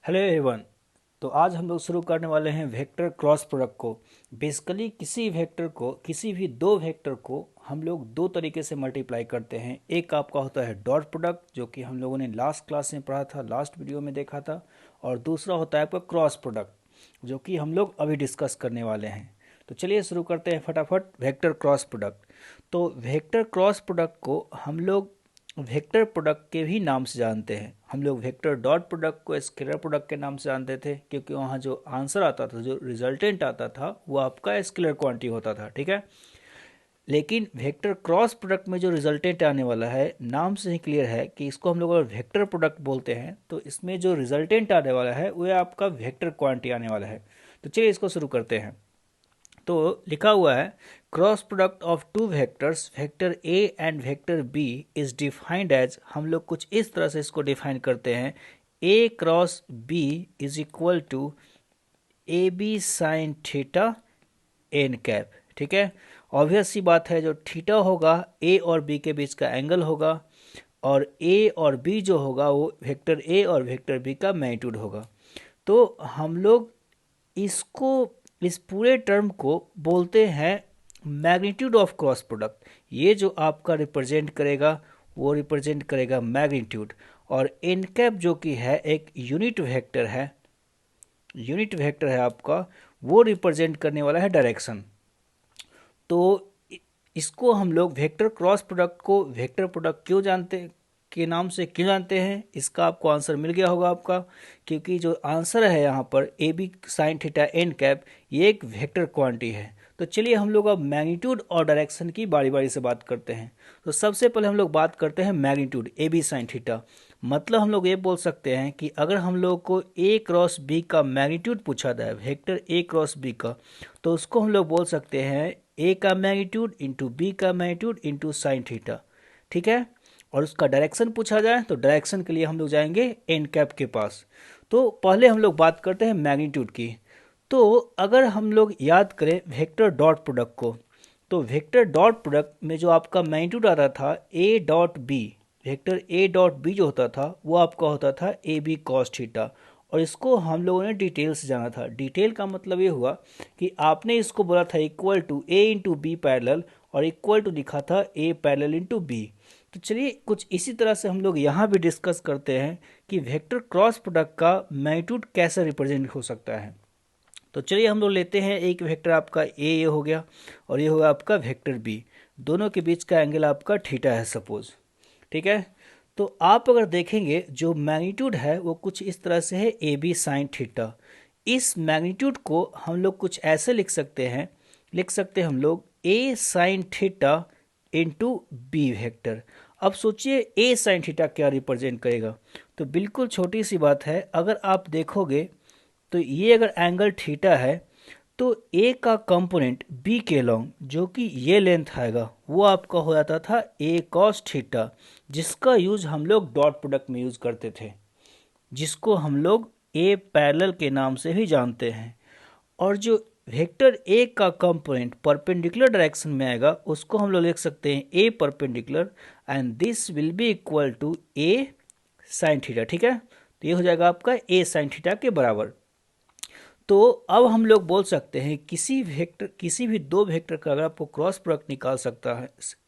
Hello everyone. तो आज हम लोग शुरू करने वाले हैं वेक्टर क्रॉस प्रोडक्ट को। बेसिकली किसी भी दो वेक्टर को हम लोग दो तरीके से मल्टीप्लाई करते हैं। एक आपका होता है डॉट प्रोडक्ट, जो कि हम लोगों ने लास्ट क्लास में पढ़ा था, लास्ट वीडियो में देखा था। और दूसरा होता है आपका क्रॉस प्रोडक्ट, जो कि हम लोग अभी डिस्कस करने वाले हैं। तो चलिए शुरू करते हैं फटाफट वेक्टर क्रॉस प्रोडक्ट। तो वेक्टर क्रॉस प्रोडक्ट को हम लोग वेक्टर प्रोडक्ट के भी नाम से जानते हैं। हम लोग वेक्टर डॉट प्रोडक्ट को स्केलर प्रोडक्ट के नाम से जानते थे, क्योंकि वहाँ जो आंसर आता था, जो रिजल्टेंट आता था, वो आपका स्केलर क्वांटिटी होता था। ठीक है। लेकिन वेक्टर क्रॉस प्रोडक्ट में जो रिजल्टेंट आने वाला है, नाम से ही क्लियर है कि इसको हम लोग अगर वेक्टर प्रोडक्ट बोलते हैं, तो इसमें जो रिजल्टेंट आने वाला है वो आपका वेक्टर क्वांटिटी आने वाला है। तो चलिए इसको शुरू करते हैं। तो लिखा हुआ है cross product of two vectors vector A and vector B is defined as. हम लोग कुछ इस तरह से इसको डिफाइन करते हैं, A cross B is equal to A B sine theta N cap. ठीक है। ऑब्वियस सी बात है, जो थीटा होगा ए और बी के बीच का एंगल होगा, और ए और बी जो होगा वो वेक्टर ए और वेक्टर बी का मैग्नीट्यूड होगा। तो हम लोग इसको, इस पूरे टर्म को बोलते हैं मैग्नीट्यूड ऑफ क्रॉस प्रोडक्ट। ये जो आपका रिप्रेजेंट करेगा वो रिप्रेजेंट करेगा मैग्नीट्यूड। और एन कैप जो कि है एक यूनिट वेक्टर है, आपका, वो रिप्रेजेंट करने वाला है डायरेक्शन। तो इसको हम लोग वेक्टर क्रॉस प्रोडक्ट को वेक्टर प्रोडक्ट के नाम से क्यों जानते हैं, इसका आपको आंसर मिल गया होगा आपका। क्योंकि जो आंसर है यहाँ पर A B sine theta N cap, ये एक वेक्टर क्वांटिटी है। तो चलिए हम लोग अब मैग्नीट्यूड और डायरेक्शन की बारी बारी से बात करते हैं। तो सबसे पहले हम लोग बात करते हैं magnitude, A B sine theta. मतलब हम लोग ये बोल सकते हैं कि अगर हम लोग को ए क्रॉस बी का मैग्नीट्यूड पूछा जाए, वेक्टर ए क्रॉस बी का, तो उसको हम लोग बोल सकते हैं ए का मैग्नीट्यूड इंटू बी का मैग्नीट्यूड इंटू साइन थीटा। ठीक है। और उसका डायरेक्शन पूछा जाए तो डायरेक्शन के लिए हम लोग जाएंगे एन कैप के पास। तो पहले हम लोग बात करते हैं मैग्नीट्यूड की। तो अगर हम लोग याद करें वेक्टर डॉट प्रोडक्ट को, तो वेक्टर डॉट प्रोडक्ट में जो आपका मैग्नीट्यूड आता था A dot B, vector A dot B जो होता था वो आपका होता था ए बी कॉस थीटा। और इसको हम लोगों ने डिटेल से जाना था। डिटेल का मतलब ये हुआ कि आपने इसको बोला था equal to A into B parallel, और इक्वल टू लिखा था ए पैरेलल इंटू बी। तो चलिए कुछ इसी तरह से हम लोग यहाँ भी डिस्कस करते हैं कि वेक्टर क्रॉस प्रोडक्ट का मैग्नीट्यूड कैसे रिप्रेजेंट हो सकता है। तो चलिए हम लोग लेते हैं एक वेक्टर आपका ए, ये हो गया, और ये होगा आपका वेक्टर बी। दोनों के बीच का एंगल आपका थीटा है सपोज। ठीक है। तो आप अगर देखेंगे जो मैग्नीट्यूड है वो कुछ इस तरह से है, ए बी साइन थीटा। इस मैग्नीट्यूड को हम लोग कुछ ऐसे लिख सकते हैं, हम लोग A sine theta into B vector. अब सोचिए ए साइन थीटा क्या रिप्रेजेंट करेगा। तो बिल्कुल छोटी सी बात है, अगर आप देखोगे तो ये अगर एंगल थीटा है, तो ए का कंपोनेंट बी के लॉन्ग, जो कि ये लेंथ आएगा, वो आपका हो जाता था ए कॉस थीटा, जिसका यूज हम लोग डॉट प्रोडक्ट में यूज करते थे, जिसको हम लोग ए पैरेलल के नाम से भी जानते हैं। और जो वेक्टर ए का कंपोनेंट परपेंडिकुलर डायरेक्शन में आएगा, उसको हम लोग लिख सकते हैं A perpendicular, and this will be equal to A sine theta. ठीक है। तो ये हो जाएगा आपका ए साइन थीटा के बराबर। तो अब हम लोग बोल सकते हैं किसी भी दो वेक्टर का अगर आपको क्रॉस प्रोडक्ट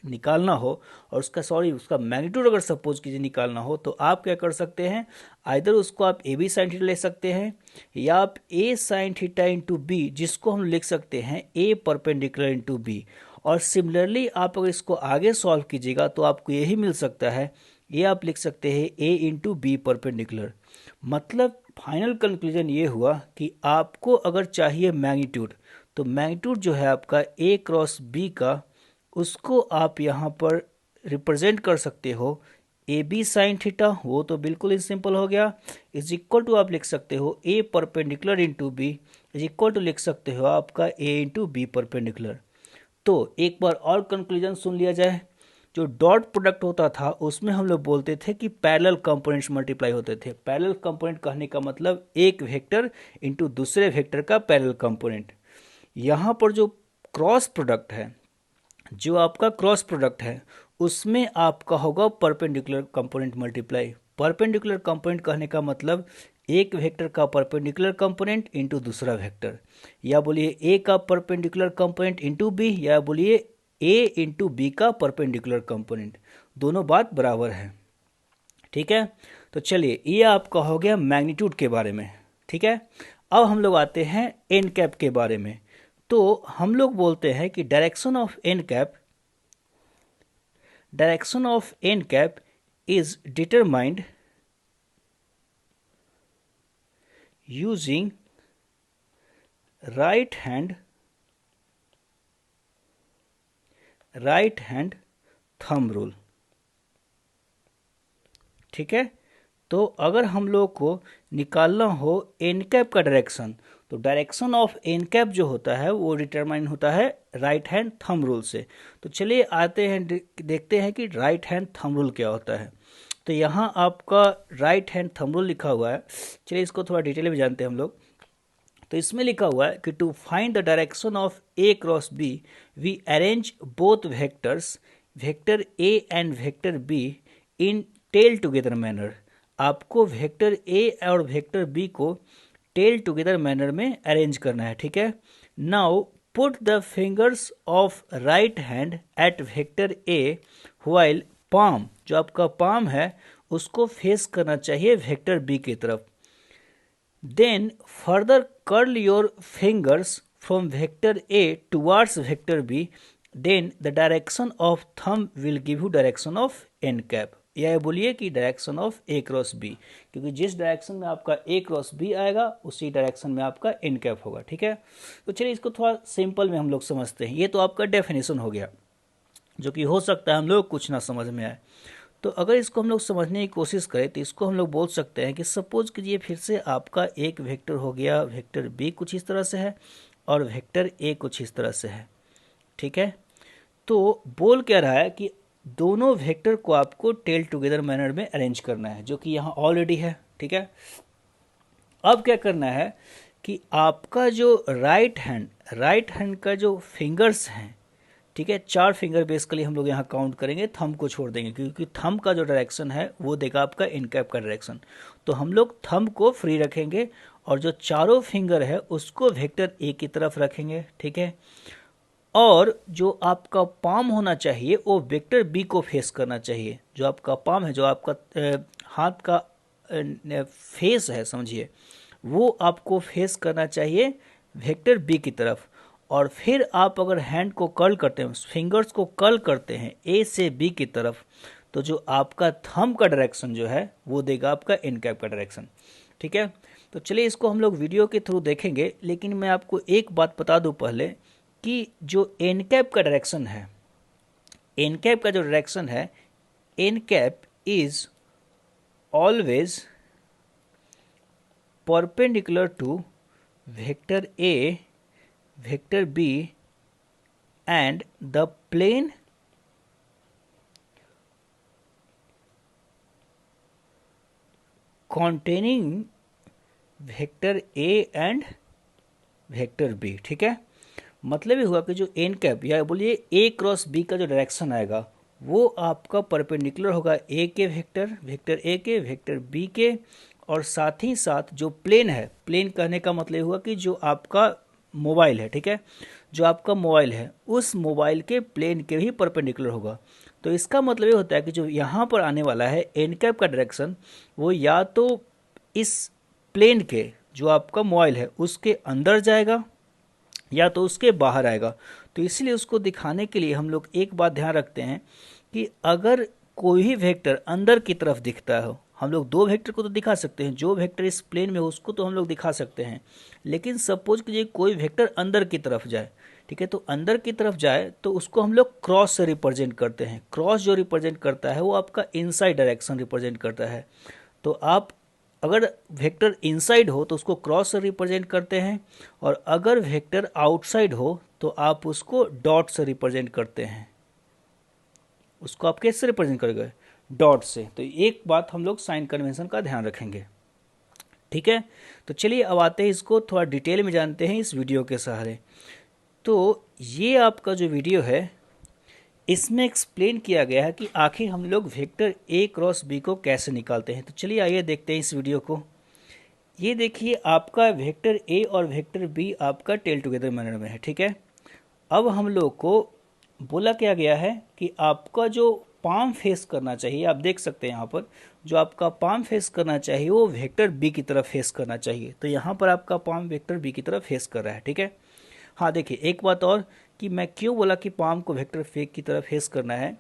निकालना हो, और उसका मैग्नीट्यूड अगर सपोज कीजिए निकालना हो, तो आप क्या कर सकते हैं, आइदर उसको आप ए बी साइन थीटा ले सकते हैं, या आप ए साइन थीटा इंटू बी, जिसको हम लिख सकते हैं ए परपेंडिकुलर इंटू बी। और सिमिलरली आप अगर इसको आगे सॉल्व कीजिएगा तो आपको यही मिल सकता है, ये आप लिख सकते हैं ए इंटू बी परपेंडिकुलर। मतलब फाइनल कंक्लूजन ये हुआ कि आपको अगर चाहिए मैग्नीट्यूड, तो मैग्नीट्यूड जो है आपका ए क्रॉस बी का, उसको आप यहाँ पर रिप्रेजेंट कर सकते हो ए बी साइन थीटा, वो तो बिल्कुल ही सिंपल हो गया, इज इक्वल टू आप लिख सकते हो A perpendicular into B, is equal to लिख सकते हो आपका ए इंटू बी परपेंडिकुलर। तो एक बार और कंक्लूजन सुन लिया जाए। जो डॉट प्रोडक्ट होता था उसमें हम लोग बोलते थे कि पैरेलल कंपोनेंट्स मल्टीप्लाई होते थे। पैरेलल कंपोनेंट कहने का मतलब एक वेक्टर इंटू दूसरे वेक्टर का पैरेलल कंपोनेंट। यहाँ पर जो क्रॉस प्रोडक्ट है, उसमें आपका होगा perpendicular component multiply. Perpendicular component कहने का मतलब एक वेक्टर का परपेंडिकुलर कंपोनेंट इंटू दूसरा वेक्टर, या बोलिए ए का परपेंडिकुलर कंपोनेंट इंटू बी, या बोलिए ए इंटू बी का परपेंडिकुलर कंपोनेंट, दोनों बात बराबर है। ठीक है, तो चलिए ये आपका हो गया मैग्नीट्यूड के बारे में। ठीक है, अब हम लोग आते हैं एन कैप के बारे में। तो हम लोग बोलते हैं कि direction of n cap is determined using right hand thumb rule। ठीक है, तो अगर हम लोग को निकालना हो एन कैप का डायरेक्शन, तो डायरेक्शन ऑफ एन कैप जो होता है वो डिटरमाइन होता है राइट हैंड थंब रूल से। तो चलिए आते हैं देखते हैं कि राइट हैंड थंब रूल क्या होता है। तो यहाँ आपका राइट हैंड थंब रूल लिखा हुआ है, चलिए इसको थोड़ा डिटेल में जानते हैं हम लोग। तो इसमें लिखा हुआ है कि to find the direction of A cross B we arrange both vectors vector A and vector B in tail together manner. आपको वेक्टर ए और वेक्टर बी को टेल टुगेदर मैनर में अरेंज करना है। ठीक है, now put the fingers of right hand at vector A while palm, जो आपका पाम है उसको फेस करना चाहिए वेक्टर बी की तरफ। Then further curl your fingers from vector A towards vector B, then the direction of thumb will give you direction of n cap। यह बोलिए कि direction of A cross B, क्योंकि जिस direction में आपका ए cross B आएगा उसी direction में आपका एन कैप होगा। ठीक है, तो चलिए इसको थोड़ा सिंपल में हम लोग समझते हैं। ये तो आपका डेफिनेशन हो गया, जो कि हो सकता है हम लोग कुछ ना समझ में आए। तो अगर इसको हम लोग समझने की कोशिश करें तो इसको हम लोग बोल सकते हैं कि सपोज कीजिए फिर से आपका एक वेक्टर हो गया, वेक्टर बी कुछ इस तरह से है और वेक्टर ए कुछ इस तरह से है। ठीक है, तो बोल क्या रहा है कि दोनों वेक्टर को आपको टेल टुगेदर मैनर में अरेंज करना है, जो कि यहाँ ऑलरेडी है। ठीक है, अब क्या करना है कि आपका जो राइट हैंड का जो फिंगर्स हैं, ठीक है, 4 फिंगर बेसिकली हम लोग यहाँ काउंट करेंगे, थंब को छोड़ देंगे क्योंकि थंब का जो डायरेक्शन है वो देगा आपका एन कैप का डायरेक्शन। तो हम लोग थंब को फ्री रखेंगे और जो चारों फिंगर है उसको वेक्टर ए की तरफ रखेंगे। ठीक है, और जो आपका पाम होना चाहिए वो वेक्टर बी को फेस करना चाहिए। जो आपका पाम है, जो आपका हाथ का फेस है समझिए, वो आपको फेस करना चाहिए वेक्टर बी की तरफ। और फिर आप अगर हैंड को कर्ल करते हैं, फिंगर्स को कर्ल करते हैं ए से बी की तरफ, तो जो आपका थंब का डायरेक्शन जो है वो देगा आपका एन कैप का डायरेक्शन। ठीक है, तो चलिए इसको हम लोग वीडियो के थ्रू देखेंगे, लेकिन मैं आपको एक बात बता दूं पहले कि जो एन कैप का डायरेक्शन है, एन कैप का जो डायरेक्शन है, N cap is always perpendicular to vector A, vector B and the plane containing vector A and vector B। ठीक है, मतलब ये हुआ कि जो एन कैप या बोलिए ए क्रॉस बी का जो डायरेक्शन आएगा वो आपका परपेंडिकुलर होगा ए के वेक्टर ए के, वेक्टर बी के, और साथ ही साथ जो प्लेन है, प्लेन कहने का मतलब हुआ कि जो आपका मोबाइल है, ठीक है, जो आपका मोबाइल है उस मोबाइल के प्लेन के भी परपेंडिकुलर होगा। तो इसका मतलब ये होता है कि जो यहाँ पर आने वाला है एन कैप का डायरेक्शन, वो या तो इस प्लेन के जो आपका मोबाइल है उसके अंदर जाएगा या तो उसके बाहर आएगा। तो इसलिए उसको दिखाने के लिए हम लोग एक बात ध्यान रखते हैं कि अगर कोई भी वेक्टर अंदर की तरफ दिखता हो, हम लोग 2 वेक्टर को तो दिखा सकते हैं, जो वेक्टर इस प्लेन में हो उसको तो हम लोग दिखा सकते हैं, लेकिन सपोज कीजिए कोई वेक्टर अंदर की तरफ जाए, ठीक है, तो अंदर की तरफ जाए तो उसको हम लोग क्रॉस से रिप्रेजेंट करते हैं। क्रॉस जो रिप्रेजेंट करता है वो आपका इनसाइड डायरेक्शन रिप्रेजेंट करता है। तो आप अगर वेक्टर इनसाइड हो तो उसको क्रॉस से रिप्रेजेंट करते हैं, और अगर वेक्टर आउटसाइड हो तो आप उसको डॉट से रिप्रेजेंट करते हैं। उसको आप कैसे रिप्रेजेंट करेंगे? डॉट से। तो एक बात हम लोग साइन कन्वेंशन का ध्यान रखेंगे। ठीक है, तो चलिए अब आते हैं इसको थोड़ा डिटेल में जानते हैं इस वीडियो के सहारे। तो ये आपका जो वीडियो है इसमें एक्सप्लेन किया गया है कि आखिर हम लोग वेक्टर ए क्रॉस बी को कैसे निकालते हैं। तो चलिए आइए देखते हैं इस वीडियो को। ये देखिए आपका वेक्टर ए और वेक्टर बी आपका टेल टुगेदर मैनर में है, ठीक है। अब हम लोग को बोला क्या गया है कि आपका जो पाम फेस करना चाहिए, आप देख सकते हैं यहाँ पर जो आपका पाम फेस करना चाहिए वो वेक्टर बी की तरफ फेस करना चाहिए। तो यहाँ पर आपका पाम वेक्टर बी की तरफ फेस कर रहा है, ठीक है। हाँ देखिए एक बात और कि मैं क्यों बोला कि पाम को वेक्टर फेक की तरफ फेस करना है,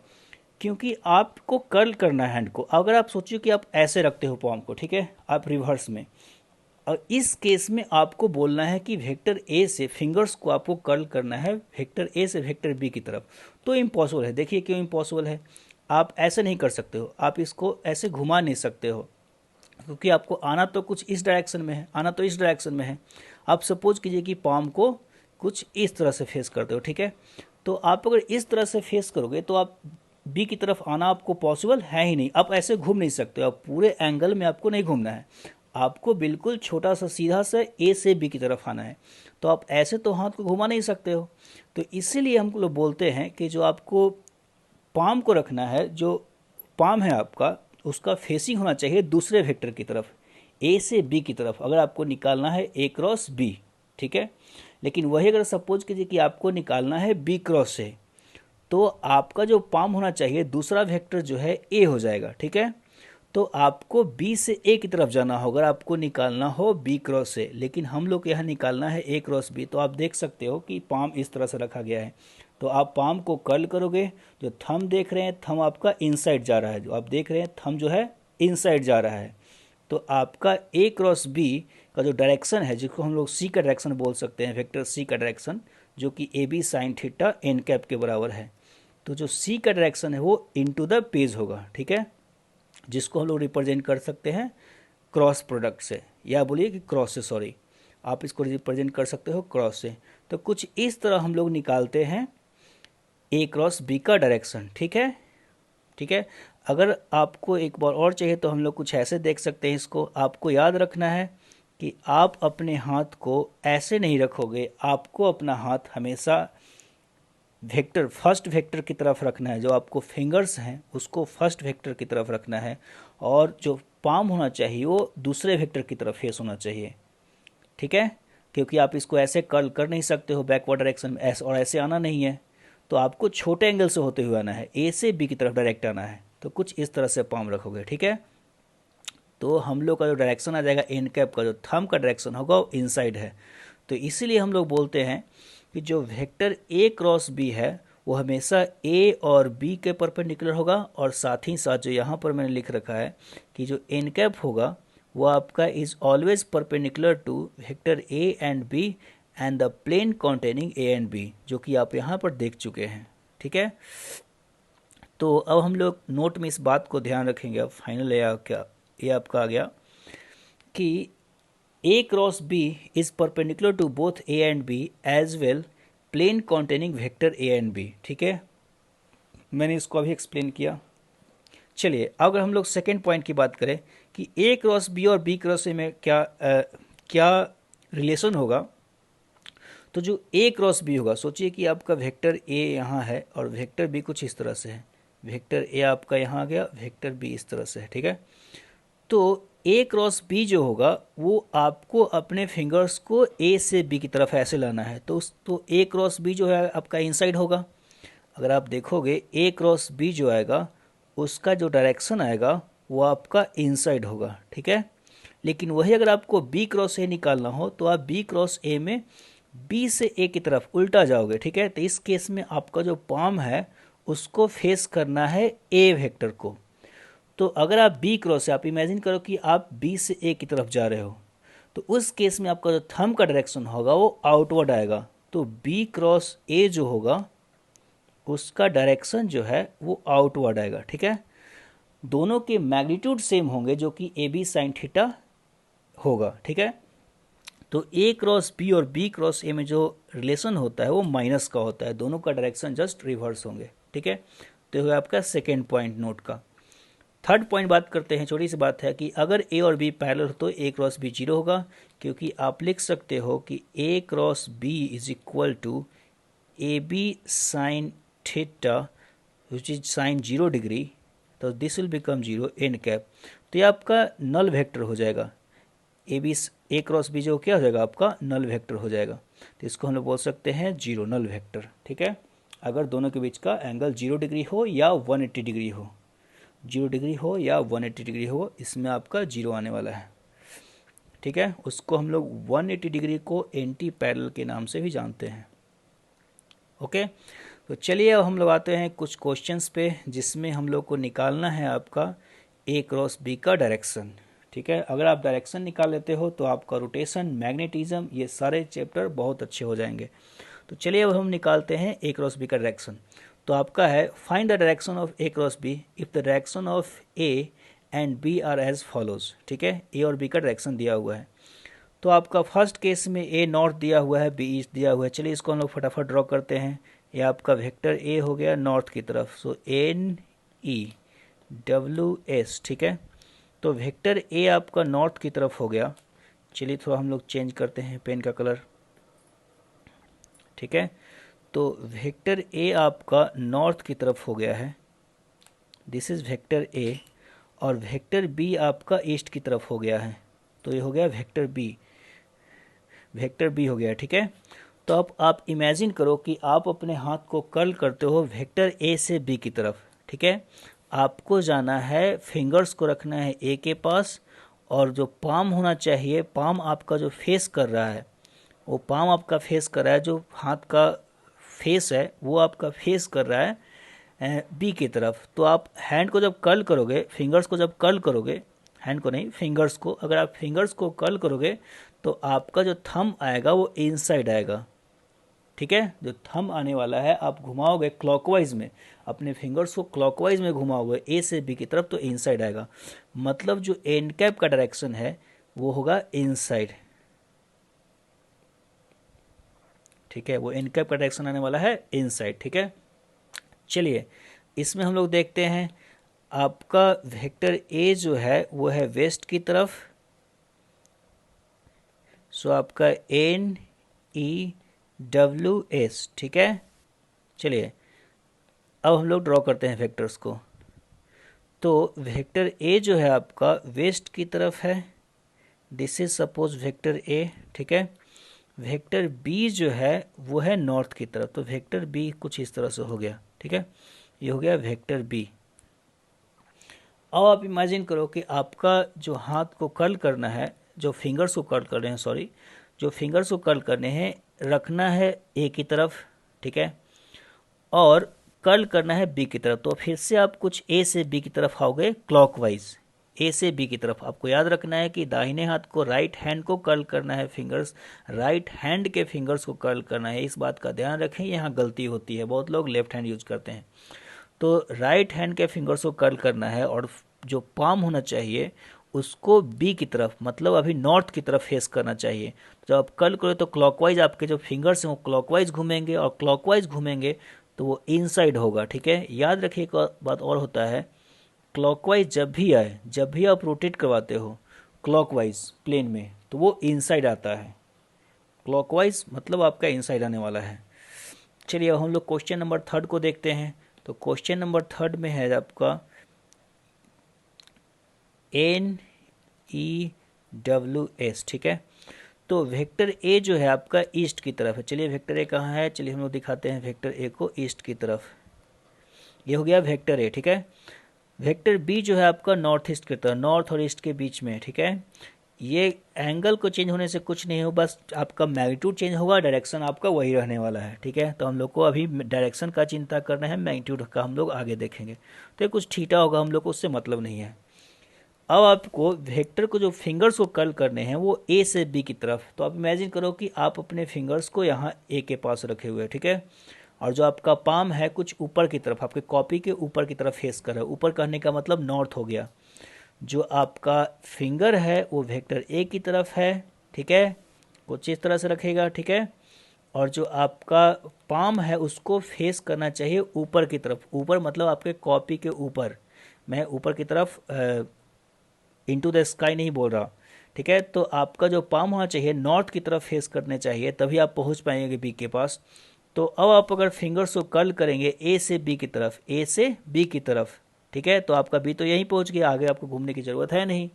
क्योंकि आपको कर्ल करना है हैंड को। अगर आप सोचिए कि आप ऐसे रखते हो पाम को, ठीक है, आप रिवर्स में, और इस केस में आपको बोलना है कि वेक्टर ए से फिंगर्स को आपको कर्ल करना है वेक्टर ए से वेक्टर बी की तरफ, तो इम्पॉसिबल है। देखिए क्यों इम्पॉसिबल है, आप ऐसे नहीं कर सकते हो, आप इसको ऐसे घुमा नहीं सकते हो, क्योंकि आपको आना तो कुछ इस डायरेक्शन में है, आना तो इस डायरेक्शन में है। आप सपोज कीजिए कि पाम को कुछ इस तरह से फेस करते हो, ठीक है। तो आप अगर इस तरह से फेस करोगे तो आप बी की तरफ आना आपको पॉसिबल है ही नहीं। आप ऐसे घूम नहीं सकते हो, आप पूरे एंगल में आपको नहीं घूमना है, आपको बिल्कुल छोटा सा सीधा सा ए से बी की तरफ आना है। तो आप ऐसे तो हाथ को घुमा नहीं सकते हो। तो इसीलिए हम लोग बोलते हैं कि जो आपको पाम को रखना है, जो पाम है आपका, उसका फेसिंग होना चाहिए दूसरे वेक्टर की तरफ, ए से बी की तरफ, अगर आपको निकालना है ए क्रॉस बी, ठीक है। लेकिन वही अगर सपोज कीजिए कि आपको निकालना है बी क्रॉस ए, तो आपका जो पाम होना चाहिए दूसरा वेक्टर जो है ए हो जाएगा, ठीक है। तो आपको बी से ए की तरफ जाना होगा अगर आपको निकालना हो बी क्रॉस ए, लेकिन हम लोग यहाँ निकालना है ए क्रॉस बी। तो आप देख सकते हो कि पाम इस तरह से रखा गया है। तो आप पाम को कर्ल करोगे, जो थंब देख रहे हैं थंब आपका इनसाइड जा रहा है, जो आप देख रहे हैं थंब जो है इनसाइड जा रहा है। तो आपका ए क्रॉस बी का जो डायरेक्शन है, जिसको हम लोग सी का डायरेक्शन बोल सकते हैं, वेक्टर सी का डायरेक्शन, जो कि A B sine theta N cap के बराबर है। तो जो सी का डायरेक्शन है वो इनटू द पेज होगा, ठीक है, जिसको हम लोग रिप्रेजेंट कर सकते हैं क्रॉस प्रोडक्ट से, या बोलिए कि क्रॉस से, सॉरी, आप इसको रिप्रेजेंट कर सकते हो क्रॉस से। तो कुछ इस तरह हम लोग निकालते हैं ए क्रॉस बी का डायरेक्शन, ठीक है, ठीक है। अगर आपको एक बार और चाहिए तो हम लोग कुछ ऐसे देख सकते हैं इसको। आपको याद रखना है कि आप अपने हाथ को ऐसे नहीं रखोगे, आपको अपना हाथ हमेशा वेक्टर फर्स्ट वेक्टर की तरफ रखना है, जो आपको फिंगर्स हैं उसको फर्स्ट वेक्टर की तरफ रखना है, और जो पाम होना चाहिए वो दूसरे वेक्टर की तरफ फेस होना चाहिए, ठीक है। क्योंकि आप इसको ऐसे कर्ल कर नहीं सकते हो बैकवर्ड डायरेक्शन में, ऐसे और ऐसे आना नहीं है, तो आपको छोटे एंगल से होते हुए आना है, ए से बी की तरफ डायरेक्ट आना है। तो कुछ इस तरह से पाम रखोगे, ठीक है। तो हम लोग का जो डायरेक्शन आ जाएगा एन कैप का, जो थंब का डायरेक्शन होगा वो इनसाइड है। तो इसीलिए हम लोग बोलते हैं कि जो वेक्टर ए क्रॉस बी है वो हमेशा ए और बी के परपेंडिकुलर होगा, और साथ ही साथ जो यहाँ पर मैंने लिख रखा है कि जो एन कैप होगा वो आपका is always perpendicular to vector A and B and the plane containing A and B, जो कि आप यहाँ पर देख चुके हैं, ठीक है। तो अब हम लोग नोट में इस बात को ध्यान रखेंगे। अब फाइनल या क्या ये आपका आ गया कि A cross B is perpendicular to both A and B as well plane containing vector A and B, ठीक है। मैंने इसको अभी एक्सप्लेन किया। चलिए अगर हम लोग सेकेंड पॉइंट की बात करें कि ए क्रॉस बी और बी क्रॉस ए में क्या रिलेशन होगा, तो जो ए क्रॉस बी होगा, सोचिए कि आपका वेक्टर ए यहाँ है और वेक्टर बी कुछ इस तरह से है, वेक्टर ए आपका यहाँ आ गया, वेक्टर बी इस तरह से है, ठीक है। तो ए क्रॉस बी जो होगा वो आपको अपने फिंगर्स को ए से बी की तरफ ऐसे लाना है। तो ए क्रॉस बी जो है आपका इनसाइड होगा। अगर आप देखोगे ए क्रॉस बी जो आएगा उसका जो डायरेक्शन आएगा वो आपका इनसाइड होगा, ठीक है। लेकिन वही अगर आपको बी क्रॉस ए निकालना हो तो आप बी क्रॉस ए में बी से ए की तरफ उल्टा जाओगे, ठीक है। तो इस केस में आपका जो पाम है उसको फेस करना है ए वेक्टर को। तो अगर आप बी क्रॉस से, आप इमेजिन करो कि आप बी से ए की तरफ जा रहे हो, तो उस केस में आपका जो थंब का डायरेक्शन होगा वो आउटवर्ड आएगा। तो बी क्रॉस ए जो होगा उसका डायरेक्शन जो है वो आउटवर्ड आएगा, ठीक है। दोनों के मैग्नीट्यूड सेम होंगे जो कि ए बी साइन थीटा होगा, ठीक है। तो ए क्रॉस बी और बी क्रॉस ए में जो रिलेशन होता है वो माइनस का होता है, दोनों का डायरेक्शन जस्ट रिवर्स होंगे, ठीक है। तो ये आपका सेकेंड पॉइंट नोट का। थर्ड पॉइंट बात करते हैं, छोटी सी बात है कि अगर ए और बी पैरेलल हो तो ए क्रॉस बी जीरो होगा, क्योंकि आप लिख सकते हो कि A cross B is equal to A B sine theta which is sine 0 degree, तो this will become 0 N cap. तो ये आपका नल वेक्टर हो जाएगा, ए क्रॉस बी जो क्या हो जाएगा आपका नल वेक्टर हो जाएगा। तो इसको हम लोग बोल सकते हैं 0 नल वेक्टर, ठीक है। अगर दोनों के बीच का एंगल 0 डिग्री हो या 180 डिग्री हो, 0 डिग्री हो या 180 डिग्री हो, इसमें आपका 0 आने वाला है, ठीक है। उसको हम लोग 180 डिग्री को एंटी पैरेलल के नाम से भी जानते हैं। ओके, तो चलिए अब हम लोग आते हैं कुछ क्वेश्चंस पे, जिसमें हम लोग को निकालना है आपका ए क्रॉस बी का डायरेक्शन, ठीक है। अगर आप डायरेक्शन निकाल लेते हो तो आपका रोटेशन, मैग्नेटिज्म, ये सारे चैप्टर बहुत अच्छे हो जाएंगे। तो चलिए अब हम निकालते हैं ए क्रॉस बी का डायरेक्शन। तो आपका है find the direction of A cross B if the direction of A and B are as follows, ठीक है। ए और बी का डायरेक्शन दिया हुआ है। तो आपका फर्स्ट केस में ए नॉर्थ दिया हुआ है, बी ईस्ट दिया हुआ है। चलिए इसको हम लोग फटाफट ड्रॉ करते हैं। ये आपका वेक्टर ए हो गया नॉर्थ की तरफ, सो एन ई डब्ल्यू एस, ठीक है। तो वेक्टर ए आपका नॉर्थ की तरफ हो गया। चलिए थोड़ा हम लोग चेंज करते हैं पेन का कलर, ठीक है। तो वेक्टर ए आपका नॉर्थ की तरफ हो गया है, दिस इज वेक्टर ए। और वेक्टर बी आपका ईस्ट की तरफ हो गया है, तो ये हो गया वेक्टर बी, वेक्टर बी हो गया, ठीक है। तो अब आप इमेजिन करो कि आप अपने हाथ को कर्ल करते हो वेक्टर ए से बी की तरफ, ठीक है। आपको जाना है, फिंगर्स को रखना है ए के पास, और जो पाम होना चाहिए, पाम आपका जो फेस कर रहा है, वो पाम आपका फेस कर रहा है, जो हाथ का फेस है वो आपका फेस कर रहा है बी की तरफ। तो आप हैंड को जब कर्ल करोगे, फिंगर्स को जब कर्ल करोगे, हैंड को नहीं फिंगर्स को, अगर आप फिंगर्स को कर्ल करोगे तो आपका जो थंब आएगा वो इनसाइड आएगा, ठीक है। जो थंब आने वाला है आप घुमाओगे क्लॉकवाइज में, अपने फिंगर्स को क्लॉकवाइज में घुमाओगे ए से बी की तरफ, तो इनसाइड आएगा। मतलब जो एंड कैप का डायरेक्शन है वो होगा इनसाइड, ठीक है। वो एंड कैप का डायरेक्शन आने वाला है इनसाइड, ठीक है। चलिए इसमें हम लोग देखते हैं, आपका वेक्टर ए जो है वो है वेस्ट की तरफ, सो आपका एन ई डब्ल्यू एस, ठीक है। चलिए अब हम लोग ड्रॉ करते हैं वेक्टर्स को। तो वेक्टर ए जो है आपका वेस्ट की तरफ है, this is suppose vector A, ठीक है। वेक्टर बी जो है वो है नॉर्थ की तरफ, तो वेक्टर बी कुछ इस तरह से हो गया, ठीक है। ये हो गया वेक्टर बी। अब आप इमेजिन करो कि आपका जो हाथ को कर्ल करना है, जो फिंगर्स को कर्ल कर रहे हैं, सॉरी, जो फिंगर्स को कर्ल करने हैं, रखना है ए की तरफ, ठीक है, और कर्ल करना है बी की तरफ। तो फिर से आप कुछ ए से बी की तरफ आओगे क्लॉकवाइज, ए से बी की तरफ। आपको याद रखना है कि दाहिने हाथ को, राइट हैंड को कर्ल करना है, फिंगर्स, राइट हैंड के फिंगर्स को कर्ल करना है। इस बात का ध्यान रखें, यहाँ गलती होती है, बहुत लोग लेफ्ट हैंड यूज करते हैं। तो राइट हैंड के फिंगर्स को कर्ल करना है, और जो पाम होना चाहिए उसको बी की तरफ, मतलब अभी नॉर्थ की तरफ फेस करना चाहिए। जब आप कर्ल करो तो क्लॉकवाइज आपके जो फिंगर्स हैं वो क्लॉकवाइज घूमेंगे, और क्लॉकवाइज घूमेंगे तो वो इनसाइड होगा, ठीक है। याद रखिए एक बात और होता है, क्लॉकवाइज जब भी आए, जब भी आप रोटेट करवाते हो क्लॉकवाइज प्लेन में, तो वो इनसाइड आता है। क्लॉकवाइज मतलब आपका इनसाइड आने वाला है। चलिए अब हम लोग क्वेश्चन नंबर 3 को देखते हैं। तो क्वेश्चन नंबर 3 में है आपका एन ई डब्ल्यू एस, ठीक है। तो वेक्टर ए जो है आपका ईस्ट की तरफ है। चलिए वेक्टर ए कहाँ है, चलिए हम लोग दिखाते हैं वेक्टर ए को ईस्ट की तरफ। ये हो गया वेक्टर ए, ठीक है। वेक्टर बी जो है आपका नॉर्थ ईस्ट की तरफ, नॉर्थ और ईस्ट के बीच में, ठीक है। ये एंगल को चेंज होने से कुछ नहीं हो, बस आपका मैग्नीट्यूड चेंज होगा, डायरेक्शन आपका वही रहने वाला है, ठीक है। तो हम लोग को अभी डायरेक्शन का चिंता करना है, मैग्नीट्यूड का हम लोग आगे देखेंगे। तो ये कुछ थीटा होगा, हम लोग को उससे मतलब नहीं है। अब आपको वेक्टर को जो फिंगर्स को कर्ल करने हैं वो ए से बी की तरफ। तो आप इमेजिन करो कि आप अपने फिंगर्स को यहाँ ए के पास रखे हुए हैं, ठीक है। और जो आपका पाम है कुछ ऊपर की तरफ, आपके कॉपी के ऊपर की तरफ फेस कर रहा है। ऊपर कहने का मतलब नॉर्थ हो गया। जो आपका फिंगर है वो वेक्टर ए की तरफ है, ठीक है, कुछ इस तरह से रखेगा, ठीक है। और जो आपका पाम है उसको फेस करना चाहिए ऊपर की तरफ, ऊपर मतलब आपके कॉपी के ऊपर, मैं ऊपर की तरफ इनटू द स्काई नहीं बोल रहा, ठीक है। तो आपका जो पाम होना चाहिए नॉर्थ की तरफ फेस करने चाहिए, तभी आप पहुंच पाएंगे बी के पास। तो अब आप अगर फिंगर्स को कर्ल करेंगे ए से बी की तरफ, ए से बी की तरफ, ठीक है, तो आपका बी तो यहीं पहुंच गया, आगे आपको घूमने की ज़रूरत है नहीं।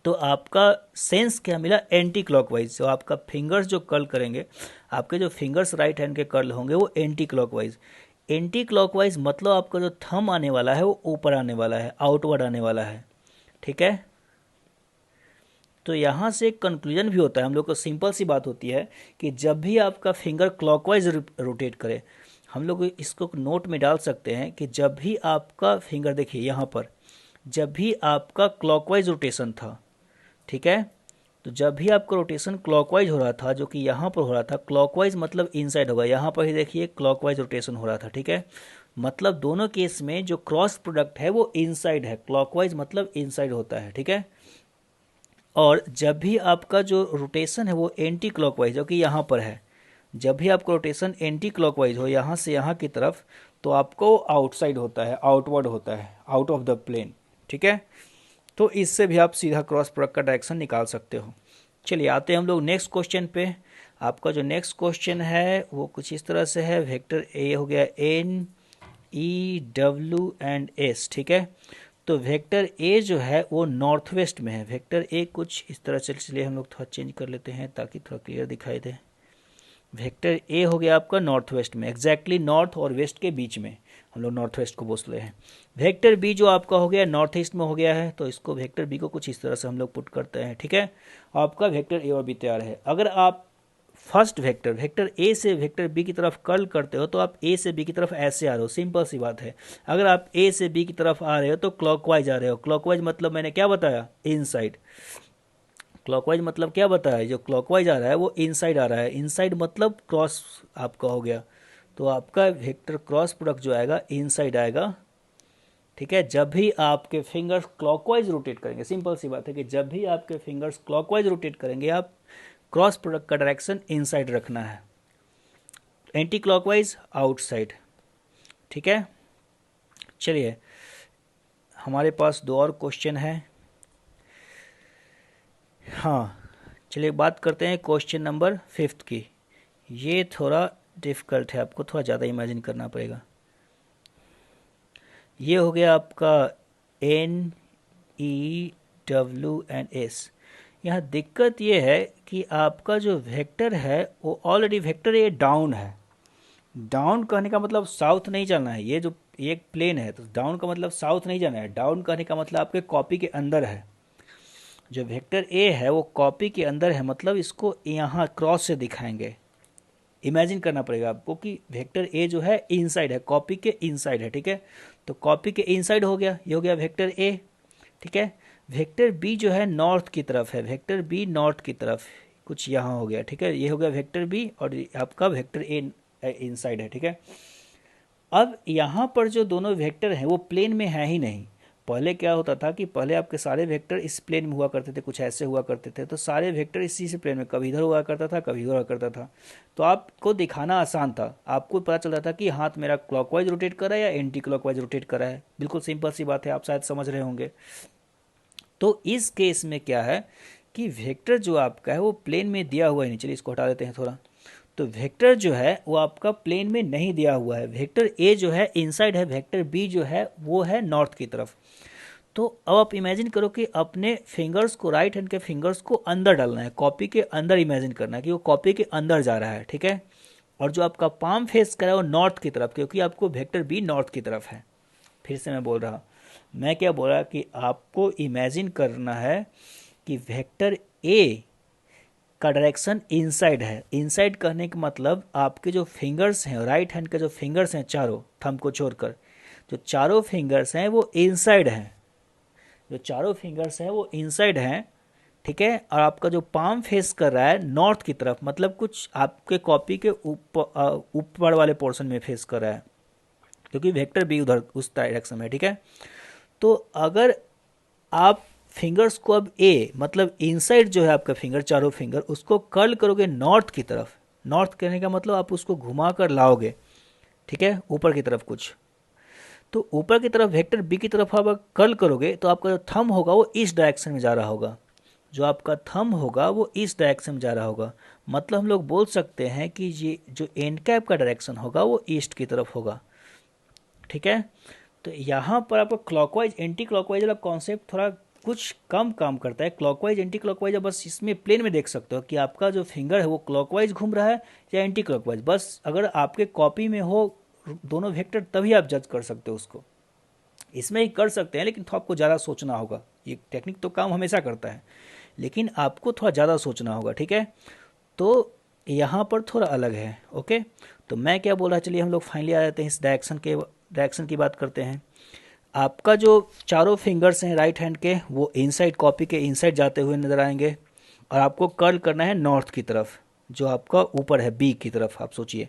तो आपका सेंस क्या मिला, एंटी क्लॉकवाइज। तो आपका फिंगर्स जो कर्ल करेंगे, आपके जो फिंगर्स राइट हैंड के कर्ल होंगे वो एंटी क्लॉकवाइज। एंटी क्लॉकवाइज मतलब आपका जो थंब आने वाला है वो ऊपर आने वाला है, आउटवर्ड आने वाला है, ठीक है। तो यहाँ से एक कंक्लूजन भी होता है, हम लोग को सिंपल सी बात होती है कि जब भी आपका फिंगर क्लॉकवाइज रोटेट करे, हम लोग इसको नोट में डाल सकते हैं कि जब भी आपका फिंगर, देखिए यहाँ पर, जब भी आपका क्लॉकवाइज रोटेशन था, ठीक है, तो जब भी आपका रोटेशन क्लॉकवाइज हो रहा था, जो कि यहाँ पर हो रहा था, क्लॉकवाइज मतलब इनसाइड होगा, यहाँ पर ही देखिए क्लॉकवाइज रोटेशन हो रहा था, ठीक है, मतलब दोनों केस में जो क्रॉस प्रोडक्ट है वो इनसाइड है, क्लॉकवाइज मतलब इनसाइड होता है, ठीक है। और जब भी आपका जो रोटेशन है वो एंटी क्लॉकवाइज, जो कि यहाँ पर है, जब भी आपका रोटेशन एंटी क्लॉकवाइज हो यहाँ से यहाँ की तरफ, तो आपको आउटसाइड होता है, आउटवर्ड होता है, आउट ऑफ द प्लेन, ठीक है। तो इससे भी आप सीधा क्रॉस प्रोडक्ट का डायरेक्शन निकाल सकते हो। चलिए आते हैं हम लोग नेक्स्ट क्वेश्चन पे। आपका जो नेक्स्ट क्वेश्चन है वो कुछ इस तरह से है, वेक्टर ए हो गया N E W and S, ठीक है। तो वेक्टर ए जो है वो नॉर्थ वेस्ट में है, वेक्टर ए कुछ इस तरह से, चलिए हम लोग थोड़ा चेंज कर लेते हैं ताकि थोड़ा क्लियर दिखाई दे। वेक्टर ए हो गया आपका नॉर्थ वेस्ट में, एग्जैक्टली नॉर्थ और वेस्ट के बीच में, हम लोग नॉर्थ वेस्ट को बोल रहे हैं। वेक्टर बी जो आपका हो गया नॉर्थ ईस्ट में हो गया है, तो इसको वेक्टर बी को कुछ इस तरह से हम लोग पुट करते हैं, ठीक है। आपका वेक्टर ए और बी तैयार है। अगर आप फर्स्ट वेक्टर, वेक्टर ए से वेक्टर बी की तरफ कर्ल करते हो तो आप ए से बी की तरफ ऐसे आ रहे हो, सिंपल सी बात है। अगर आप ए से बी की तरफ आ रहे हो तो क्लॉकवाइज आ रहे हो, क्लॉकवाइज मतलब मैंने क्या बताया, इनसाइड। क्लॉकवाइज मतलब क्या बताया, जो क्लॉकवाइज आ रहा है वो इनसाइड आ रहा है, इनसाइड मतलब क्रॉस आपका हो गया, तो आपका वेक्टर क्रॉस प्रोडक्ट जो आएगा इनसाइड आएगा, ठीक है। जब भी आपके फिंगर्स क्लॉकवाइज रोटेट करेंगे, सिंपल सी बात है कि जब भी आपके फिंगर्स क्लॉकवाइज रोटेट करेंगे, आप क्रॉस प्रोडक्ट का डायरेक्शन इनसाइड रखना है, एंटी क्लॉकवाइज आउटसाइड, ठीक है। चलिए हमारे पास दो और क्वेश्चन है। हाँ चलिए बात करते हैं क्वेश्चन नंबर 5 की। ये थोड़ा डिफ़िकल्ट है, आपको थोड़ा ज़्यादा इमेजिन करना पड़ेगा। ये हो गया आपका N E W and S. यहाँ दिक्कत ये है कि आपका जो वेक्टर है वो ऑलरेडी वेक्टर ये डाउन है। डाउन कहने का मतलब साउथ नहीं जाना है, ये जो एक प्लेन है तो डाउन का मतलब साउथ नहीं जाना है, डाउन कहने का मतलब आपके कॉपी के अंदर है। जो वेक्टर ए है वो कॉपी के अंदर है, मतलब इसको यहाँ क्रॉस से दिखाएंगे। इमेजिन करना पड़ेगा आपको कि वेक्टर ए जो है इनसाइड है, कॉपी के इनसाइड है, ठीक है। तो कॉपी के इनसाइड हो गया, ये हो गया वेक्टर ए, ठीक है। वेक्टर बी जो है नॉर्थ की तरफ है, वेक्टर बी नॉर्थ की तरफ कुछ यहाँ हो गया, ठीक है। ये हो गया वेक्टर बी और आपका वेक्टर ए इनसाइड है, ठीक है। अब यहाँ पर जो दोनों वेक्टर हैं वो प्लेन में है ही नहीं। पहले क्या होता था कि पहले आपके सारे वेक्टर इस प्लेन में हुआ करते थे, कुछ ऐसे हुआ करते थे, तो सारे वेक्टर इसी से प्लेन में, कभी इधर हुआ करता था कभी उधर हुआ करता था। तो आपको दिखाना आसान था, आपको पता चल रहा था कि हाथ मेरा क्लॉकवाइज रोटेट कर रहा है या एंटी क्लॉकवाइज रोटेट कर रहा है, बिल्कुल सिंपल सी बात है, आप शायद समझ रहे होंगे। तो इस केस में क्या है कि वेक्टर जो आपका है वो प्लेन में दिया हुआ ही नहीं, चलिए इसको हटा देते हैं थोड़ा। तो वेक्टर जो है वो आपका प्लेन में नहीं दिया हुआ है, वेक्टर ए जो है इनसाइड है, वेक्टर बी जो है वो है नॉर्थ की तरफ। तो अब आप इमेजिन करो कि अपने फिंगर्स को, राइट हैंड के फिंगर्स को अंदर डालना है, कॉपी के अंदर इमेजिन करना है कि वो कॉपी के अंदर जा रहा है, ठीक है। और जो आपका पाम फेस कर रहा है वो नॉर्थ की तरफ, क्योंकि आपको वेक्टर बी नॉर्थ की तरफ है। फिर से मैं बोल रहा, मैं क्या बोल रहा कि आपको इमेजिन करना है कि वेक्टर ए का डायरेक्शन इनसाइड है। इनसाइड कहने का मतलब आपके जो फिंगर्स हैं, राइट हैंड के जो फिंगर्स हैं चारों, थंब को छोड़कर जो चारों फिंगर्स हैं वो इनसाइड हैं, जो चारों फिंगर्स हैं वो इनसाइड हैं, ठीक है। और आपका जो पाम फेस कर रहा है नॉर्थ की तरफ, मतलब कुछ आपके कॉपी के ऊपर वाले पोर्शन में फेस कर रहा है, क्योंकि वेक्टर बी उधर उस डायरेक्शन में, ठीक है। तो अगर आप फिंगर्स को अब ए मतलब इनसाइड जो है आपका फिंगर, चारों फिंगर, उसको कर्ल करोगे नॉर्थ की तरफ, नॉर्थ कहने का मतलब आप उसको घुमा कर लाओगे, ठीक है, ऊपर की तरफ कुछ। तो ऊपर की तरफ वेक्टर बी की तरफ आप कर्ल करोगे तो आपका जो थंब होगा वो इस डायरेक्शन में जा रहा होगा, जो आपका थंब होगा वो इस डायरेक्शन में जा रहा होगा। मतलब हम लोग बोल सकते हैं कि ये जो एंड कैप का डायरेक्शन होगा वो ईस्ट की तरफ होगा। ठीक है, तो यहाँ पर आपको क्लॉकवाइज एंटी क्लॉकवाइज वाला कॉन्सेप्ट थोड़ा कुछ कम काम करता है। क्लॉकवाइज एंटी क्लॉकवाइज बस इसमें प्लेन में देख सकते हो कि आपका जो फिंगर है वो क्लॉकवाइज घूम रहा है या एंटी क्लॉकवाइज। बस अगर आपके कॉपी में हो दोनों वेक्टर तभी आप जज कर सकते हो उसको। इसमें ही कर सकते हैं लेकिन तो आपको ज़्यादा सोचना होगा। ये टेक्निक तो काम हमेशा करता है लेकिन आपको थोड़ा ज़्यादा सोचना होगा। ठीक है, तो यहाँ पर थोड़ा अलग है। ओके, तो मैं क्या बोल रहा, चलिए हम लोग फाइनली आ जाते हैं इस डायरेक्शन की बात करते हैं। आपका जो चारों फिंगर्स हैं राइट हैंड के वो इनसाइड कॉपी के इनसाइड जाते हुए नजर आएंगे और आपको कर्ल करना है नॉर्थ की तरफ, जो आपका ऊपर है बी की तरफ। आप सोचिए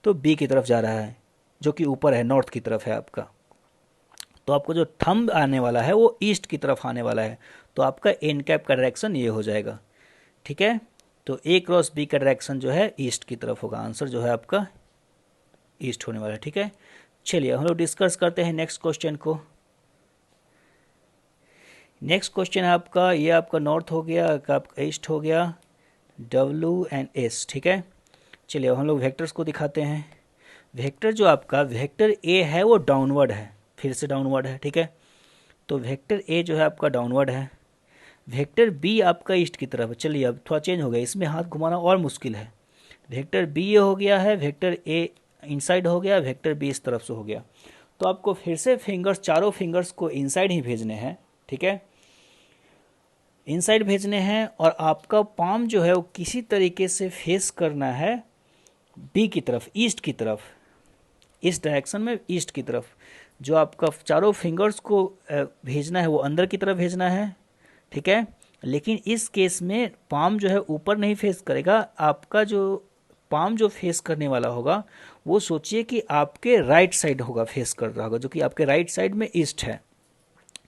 तो बी की तरफ जा रहा है जो कि ऊपर है, नॉर्थ की तरफ है आपका। तो आपको जो थंब आने वाला है वो ईस्ट की तरफ आने वाला है, तो आपका एन कैप का डायरेक्शन ये हो जाएगा। ठीक है, तो ए क्रॉस बी का डायरेक्शन जो है ईस्ट की तरफ होगा। आंसर जो है आपका ईस्ट होने वाला है। ठीक है, चलिए हम लोग डिस्कस करते हैं नेक्स्ट क्वेश्चन को। नेक्स्ट क्वेश्चन है आपका, ये आपका नॉर्थ हो गया, आपका ईस्ट हो गया, डब्ल्यू एंड एस। ठीक है, चलिए हम लोग वेक्टर्स को दिखाते हैं। वेक्टर जो आपका वेक्टर ए है वो डाउनवर्ड है, फिर से डाउनवर्ड है। ठीक है, तो वेक्टर ए जो है आपका डाउनवर्ड है। वेक्टर बी आपका ईस्ट की तरफ है। चलिए अब थोड़ा चेंज हो गया, इसमें हाथ घुमाना और मुश्किल है। वेक्टर बी ये हो गया है, वेक्टर ए इनसाइड हो गया, वेक्टर बी इस तरफ से हो गया। तो आपको फिर से फिंगर्स, चारों फिंगर्स को इनसाइड ही भेजने हैं। ठीक है, इनसाइड भेजने हैं और आपका पाम जो है वो किसी तरीके से फेस करना है बी की तरफ, ईस्ट की तरफ, इस डायरेक्शन में ईस्ट की तरफ। जो आपका चारों फिंगर्स को भेजना है वो अंदर की तरफ भेजना है। ठीक है, लेकिन इस केस में पाम जो है ऊपर नहीं फेस करेगा। आपका जो पाम जो फेस करने वाला होगा वो सोचिए कि आपके राइट साइड होगा, फेस कर रहा होगा, जो कि आपके राइट साइड में ईस्ट है।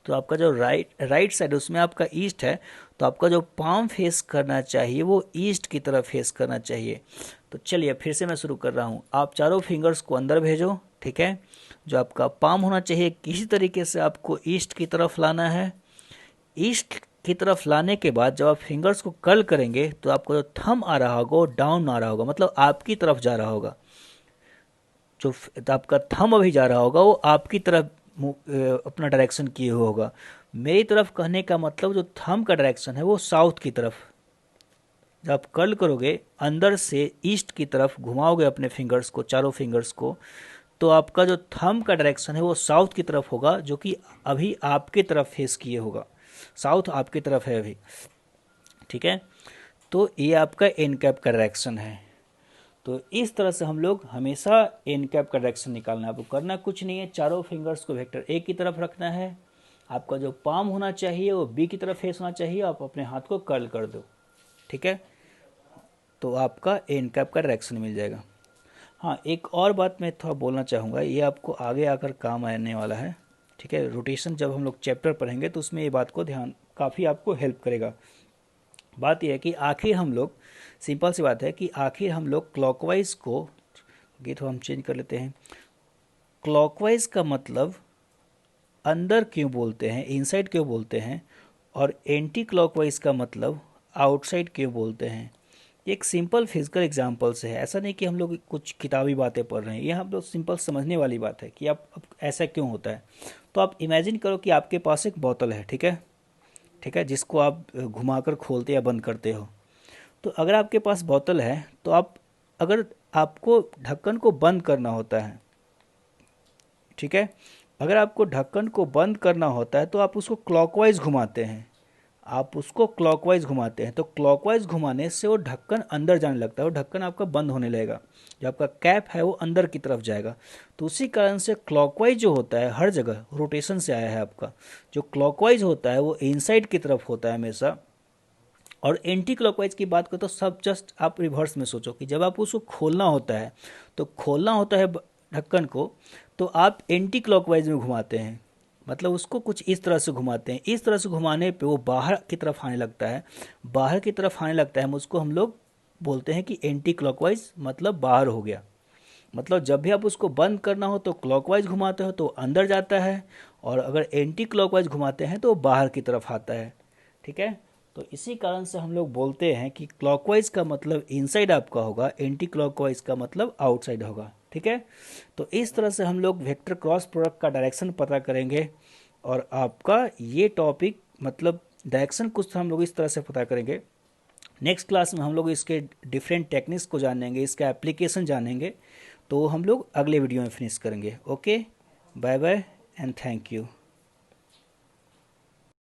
तो आपका जो राइट साइड उसमें आपका ईस्ट है, तो आपका जो पाम फेस करना चाहिए वो ईस्ट की तरफ फेस करना चाहिए। तो चलिए फिर से मैं शुरू कर रहा हूँ। आप चारों फिंगर्स को अंदर भेजो। ठीक है, जो आपका पाम होना चाहिए किसी तरीके से आपको ईस्ट की तरफ लाना है। ईस्ट की तरफ लाने के बाद जब आप फिंगर्स को कर्ल करेंगे तो आपका जो थंब आ रहा होगा वो डाउन आ रहा होगा, मतलब आपकी तरफ जा रहा होगा। जो आपका थंब अभी जा रहा होगा वो आपकी तरफ अपना डायरेक्शन किए हुआ होगा। मेरी तरफ कहने का मतलब जो थंब का डायरेक्शन है वो साउथ की तरफ। जब आप कर्ल करोगे अंदर से ईस्ट की तरफ घुमाओगे अपने फिंगर्स को, चारों फिंगर्स को, तो आपका जो थंब का डायरेक्शन है वो साउथ की तरफ होगा, जो कि अभी आपके तरफ फेस किए होगा। साउथ आपकी तरफ है अभी। ठीक है, तो ये आपका एन कैप का डायरेक्शन है। तो इस तरह से हम लोग हमेशा एन कैप का डायरेक्शन निकालना है। आपको करना कुछ नहीं है, चारों फिंगर्स को वेक्टर ए की तरफ रखना है। आपका जो पाम होना चाहिए वो बी की तरफ फेस होना चाहिए। आप अपने हाथ को कर्ल कर दो। ठीक है, तो आपका एन कैप का डायरेक्शन मिल जाएगा। हाँ, एक और बात मैं थोड़ा बोलना चाहूँगा, ये आपको आगे आकर काम आने वाला है। ठीक है, रोटेशन जब हम लोग चैप्टर पढ़ेंगे तो उसमें ये बात को ध्यान काफ़ी आपको हेल्प करेगा। बात यह है कि आखिर हम लोग, सिंपल सी बात है कि आखिर हम लोग क्लॉकवाइज को, ये थोड़ा हम चेंज कर लेते हैं। क्लॉकवाइज का मतलब अंदर क्यों बोलते हैं, इनसाइड क्यों बोलते हैं, और एंटी क्लॉकवाइज का मतलब आउटसाइड क्यों बोलते हैं। एक सिंपल फिजिकल एग्जांपल से है, ऐसा नहीं कि हम लोग कुछ किताबी बातें पढ़ रहे हैं, ये हम लोग सिंपल समझने वाली बात है कि आप ऐसा क्यों होता है। तो आप इमेजिन करो कि आपके पास एक बोतल है। ठीक है, ठीक है, जिसको आप घुमाकर खोलते या बंद करते हो। तो अगर आपके पास बोतल है तो आप, अगर आपको ढक्कन को बंद करना होता है, ठीक है, अगर आपको ढक्कन को बंद करना होता है तो आप उसको क्लॉकवाइज घुमाते हैं। आप उसको क्लॉकवाइज घुमाते हैं तो क्लॉकवाइज घुमाने से वो ढक्कन अंदर जाने लगता है, वो ढक्कन आपका बंद होने लगेगा, जो आपका कैप है वो अंदर की तरफ जाएगा। तो उसी कारण से क्लॉकवाइज जो होता है हर जगह रोटेशन से आया है। आपका जो क्लॉकवाइज होता है वो इनसाइड की तरफ होता है हमेशा। और एंटी क्लॉकवाइज की बात करो तो सब जस्ट आप रिवर्स में सोचो कि जब आप उसको खोलना होता है, तो खोलना होता है ढक्कन को, तो आप एंटी क्लॉकवाइज में घुमाते हैं, मतलब उसको कुछ इस तरह से घुमाते हैं। इस तरह से घुमाने पे वो बाहर की तरफ आने लगता है, बाहर की तरफ आने लगता है, उसको हम लोग बोलते हैं कि एंटी क्लॉकवाइज, मतलब बाहर हो गया। मतलब जब भी आप उसको बंद करना हो तो क्लॉकवाइज घुमाते हो तो अंदर जाता है, और अगर एंटी क्लॉकवाइज घुमाते हैं तो बाहर की तरफ आता है। ठीक है, तो इसी कारण से हम लोग बोलते हैं कि क्लॉकवाइज का मतलब इनसाइड आपका होगा, एंटी क्लॉकवाइज का मतलब आउटसाइड होगा। ठीक है, तो इस तरह से हम लोग वेक्टर क्रॉस प्रोडक्ट का डायरेक्शन पता करेंगे। और आपका ये टॉपिक मतलब डायरेक्शन कुछ हम लोग इस तरह से पता करेंगे। नेक्स्ट क्लास में हम लोग इसके डिफरेंट टेक्निक्स को जानेंगे, इसका एप्लीकेशन जानेंगे। तो हम लोग अगले वीडियो में फिनिश करेंगे। Okay, bye bye and thank you.